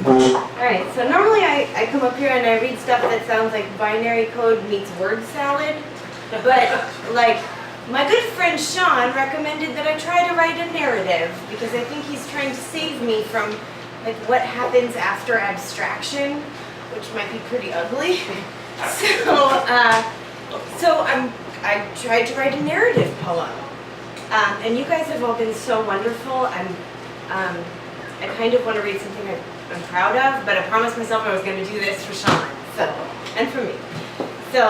Alright, so normally I come up here and I read stuff that sounds like binary code meets word salad, but like my good friend Sean recommended that I try to write a narrative because I think he's trying to save me from like what happens after abstraction, which might be pretty ugly. So I tried to write a narrative poem, and you guys have all been so wonderful. I kind of want to read something I'm proud of, but I promised myself I was going to do this for Sean, and for me. So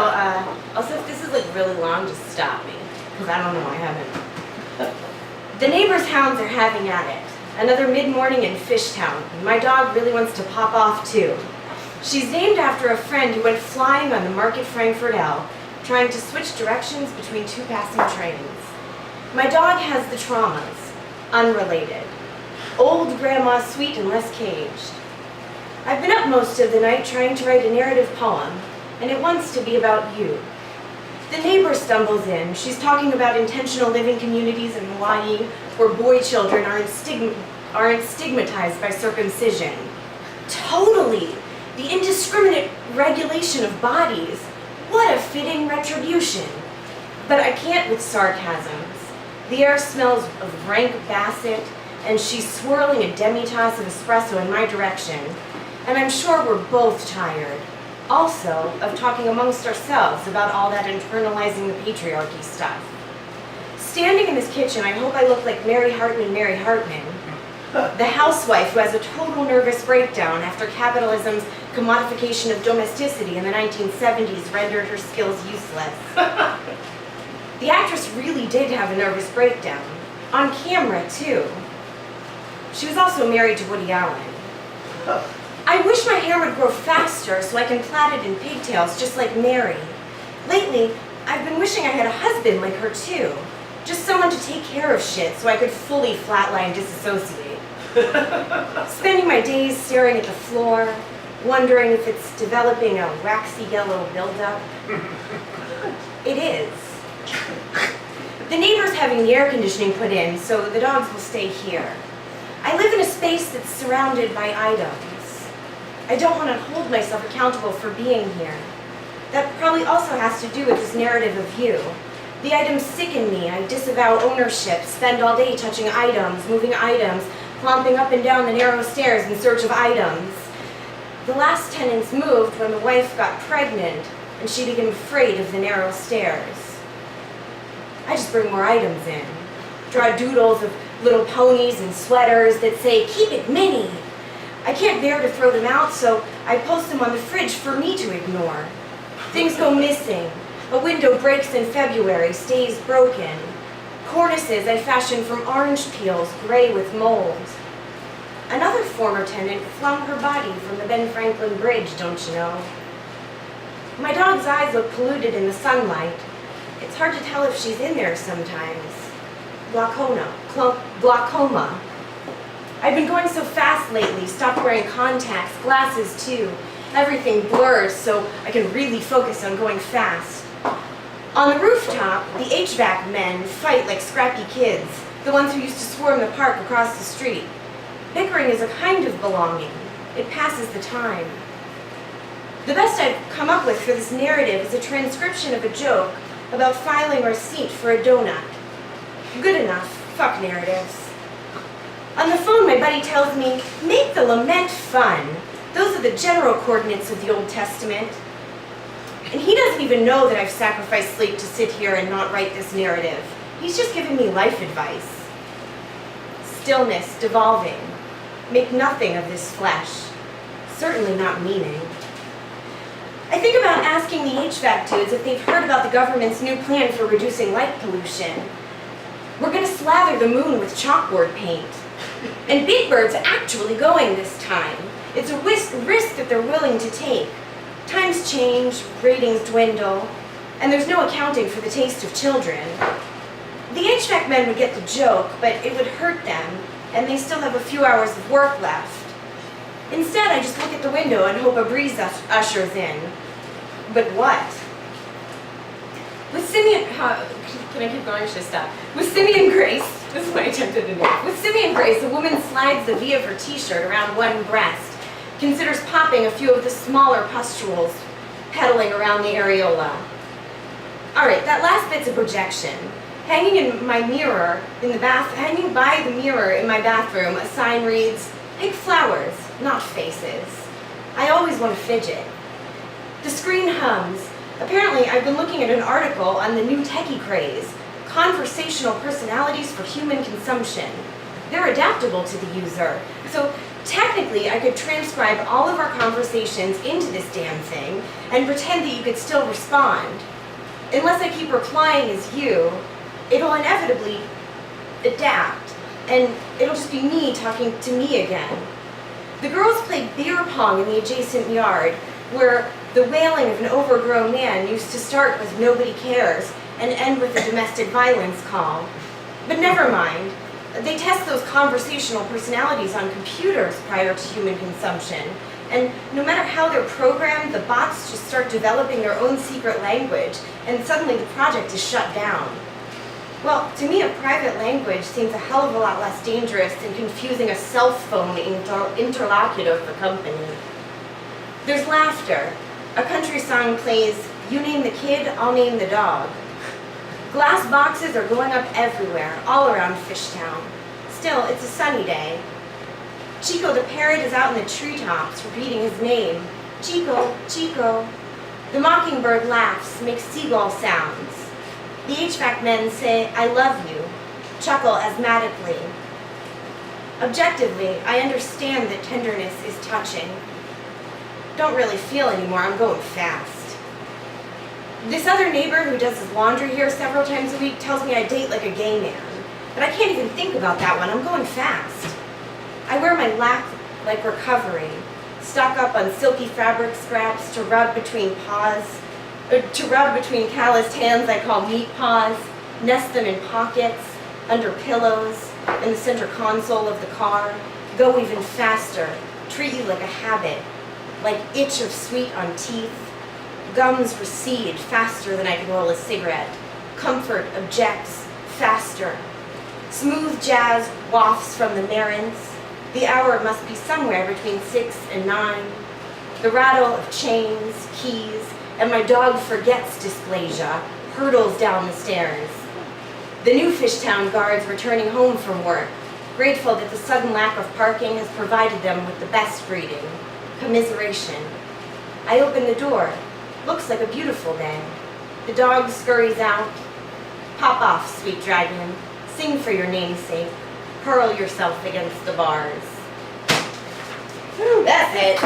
also if this is like really long, just stop me, because I don't know, I haven't. The neighbor's hounds are having at it. Another mid-morning in Fishtown. My dog really wants to pop off too. She's named after a friend who went flying on the Market Frankfurt L, trying to switch directions between two passing trains. My dog has the traumas, unrelated. Old grandma, sweet and less caged. I've been up most of the night trying to write a narrative poem, and it wants to be about you. The neighbor stumbles in. She's talking about intentional living communities in Hawaii where boy children aren't stigmatized by circumcision. Totally! The indiscriminate regulation of bodies. What a fitting retribution. But I can't with sarcasms. The air smells of rank basset, and she's swirling a demi-tasse of espresso in my direction. And I'm sure we're both tired, also, of talking amongst ourselves about all that internalizing the patriarchy stuff. Standing in this kitchen, I hope I look like Mary Hartman, the housewife who has a total nervous breakdown after capitalism's commodification of domesticity in the 1970s rendered her skills useless. The actress really did have a nervous breakdown, on camera too. She was also married to Woody Allen. I wish my hair would grow faster so I can plait it in pigtails just like Mary. Lately, I've been wishing I had a husband like her too. Just someone to take care of shit so I could fully flatline disassociate. Spending my days staring at the floor, wondering if it's developing a waxy yellow buildup. It is. The neighbor's having the air conditioning put in, so the dogs will stay here. I live in a space that's surrounded by items. I don't want to hold myself accountable for being here. That probably also has to do with this narrative of you. The items sicken me. I disavow ownership, spend all day touching items, moving items, clomping up and down the narrow stairs in search of items. The last tenants moved when the wife got pregnant, and she became afraid of the narrow stairs. I just bring more items in. Draw doodles of little ponies and sweaters that say, "Keep it mini." I can't bear to throw them out, so I post them on the fridge for me to ignore. Things go missing. A window breaks in February, stays broken. Cornices I fashioned from orange peels, gray with mold. Another former tenant flung her body from the Ben Franklin Bridge, don't you know? My dog's eyes look polluted in the sunlight. It's hard to tell if she's in there sometimes. Glaucoma. I've been going so fast lately, stopped wearing contacts, glasses too. Everything blurs so I can really focus on going fast. On the rooftop, the HVAC men fight like scrappy kids, the ones who used to swarm the park across the street. Bickering is a kind of belonging. It passes the time. The best I've come up with for this narrative is a transcription of a joke about filing a receipt for a donut. Good enough. Fuck narratives. On the phone, my buddy tells me, make the lament fun. Those are the general coordinates of the Old Testament. And he doesn't even know that I've sacrificed sleep to sit here and not write this narrative. He's just giving me life advice. Stillness, devolving. Make nothing of this flesh. Certainly not meaning. I think about asking the HVAC dudes if they've heard about the government's new plan for reducing light pollution. We're going to slather the moon with chalkboard paint. And Big Bird's actually going this time. It's a risk that they're willing to take. Times change, ratings dwindle, and there's no accounting for the taste of children. The HVAC men would get the joke, but it would hurt them, and they still have a few hours of work left. Instead, I just look at the window and hope a breeze ushers in. But what? With Simeon, can I keep going or should I stop? With Simeon Grace, this is my attempt at a name. With Simeon Grace, a woman slides the V of her t-shirt around one breast, considers popping a few of the smaller pustules pedaling around the areola. All right, that last bit's a projection. Hanging by the mirror in my bathroom, a sign reads, "Pick flowers, not faces." I always want to fidget. The screen hums. Apparently, I've been looking at an article on the new techie craze, conversational personalities for human consumption. They're adaptable to the user. So technically, I could transcribe all of our conversations into this damn thing and pretend that you could still respond. Unless I keep replying as you, it'll inevitably adapt, and it'll just be me talking to me again. The girls played beer pong in the adjacent yard, where the wailing of an overgrown man used to start with "nobody cares" and end with a domestic violence call. But never mind. They test those conversational personalities on computers prior to human consumption. And no matter how they're programmed, the bots just start developing their own secret language, and suddenly the project is shut down. Well, to me, a private language seems a hell of a lot less dangerous than confusing a cell phone interlocutor for company. There's laughter. A country song plays, "You name the kid, I'll name the dog." Glass boxes are going up everywhere, all around Fishtown. Still, it's a sunny day. Chico the parrot is out in the treetops, repeating his name. "Chico, Chico." The mockingbird laughs, makes seagull sounds. The HVAC men say, "I love you," chuckle asthmatically. Objectively, I understand that tenderness is touching. Don't really feel anymore, I'm going fast. This other neighbor who does his laundry here several times a week tells me I date like a gay man. But I can't even think about that one, I'm going fast. I wear my lap like recovery, stock up on silky fabric scraps to rub between calloused hands I call meat paws, nest them in pockets, under pillows, in the center console of the car, go even faster, treat you like a habit, like itch of sweet on teeth. Gums recede faster than I can roll a cigarette. Comfort objects faster. Smooth jazz wafts from the Marins. The hour must be somewhere between 6 and 9. The rattle of chains, keys, and my dog forgets dysplasia, hurtles down the stairs. The new Fishtown guards returning home from work, grateful that the sudden lack of parking has provided them with the best greeting, commiseration. I open the door. Looks like a beautiful day. The dog scurries out. Pop off, sweet dragon. Sing for your namesake. Hurl yourself against the bars. That's it.